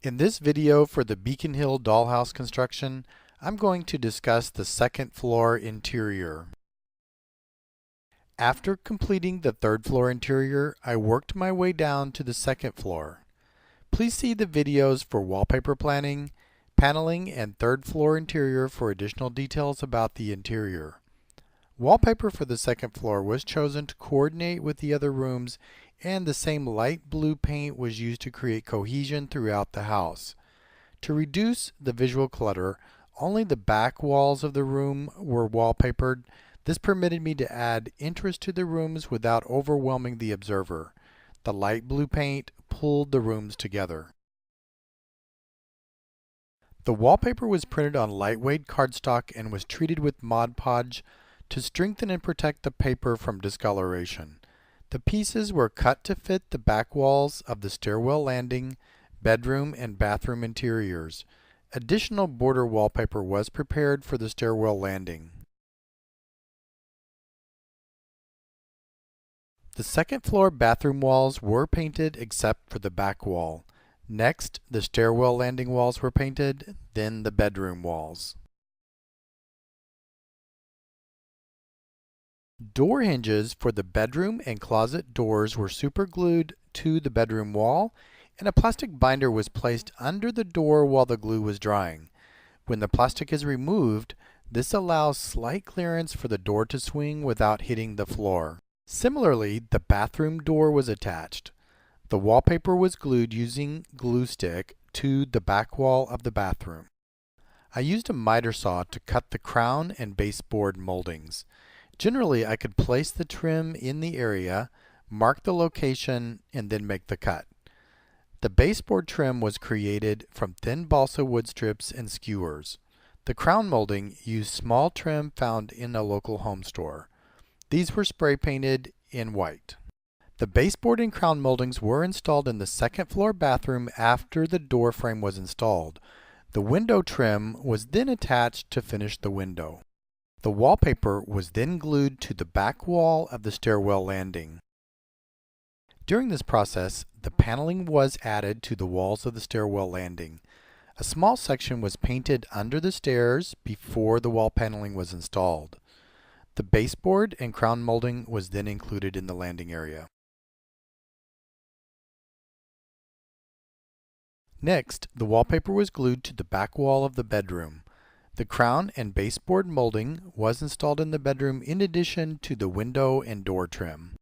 In this video for the Beacon Hill Dollhouse construction, I'm going to discuss the second floor interior. After completing the third floor interior, I worked my way down to the second floor. Please see the videos for wallpaper planning, paneling, and third floor interior for additional details about the interior. Wallpaper for the second floor was chosen to coordinate with the other rooms, and the same light blue paint was used to create cohesion throughout the house. To reduce the visual clutter, only the back walls of the room were wallpapered. This permitted me to add interest to the rooms without overwhelming the observer. The light blue paint pulled the rooms together. The wallpaper was printed on lightweight cardstock and was treated with Mod Podge to strengthen and protect the paper from discoloration. The pieces were cut to fit the back walls of the stairwell landing, bedroom, and bathroom interiors. Additional border wallpaper was prepared for the stairwell landing. The second floor bathroom walls were painted except for the back wall. Next, the stairwell landing walls were painted, then the bedroom walls. Door hinges for the bedroom and closet doors were superglued to the bedroom wall, and a plastic binder was placed under the door while the glue was drying. When the plastic is removed, this allows slight clearance for the door to swing without hitting the floor. Similarly, the bathroom door was attached. The wallpaper was glued using glue stick to the back wall of the bathroom. I used a miter saw to cut the crown and baseboard moldings. Generally, I could place the trim in the area, mark the location, and then make the cut. The baseboard trim was created from thin balsa wood strips and skewers. The crown molding used small trim found in a local home store. These were spray painted in white. The baseboard and crown moldings were installed in the second floor bathroom after the door frame was installed. The window trim was then attached to finish the window. The wallpaper was then glued to the back wall of the stairwell landing. During this process, the paneling was added to the walls of the stairwell landing. A small section was painted under the stairs before the wall paneling was installed. The baseboard and crown molding was then included in the landing area. Next, the wallpaper was glued to the back wall of the bedroom. The crown and baseboard molding was installed in the bedroom in addition to the window and door trim.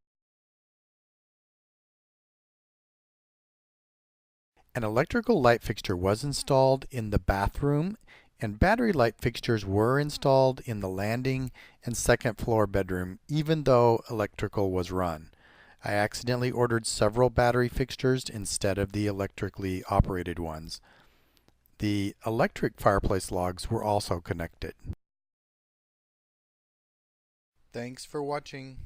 An electrical light fixture was installed in the bathroom, and battery light fixtures were installed in the landing and second floor bedroom, even though electrical was run. I accidentally ordered several battery fixtures instead of the electrically operated ones. The electric fireplace logs were also connected. Thanks for watching.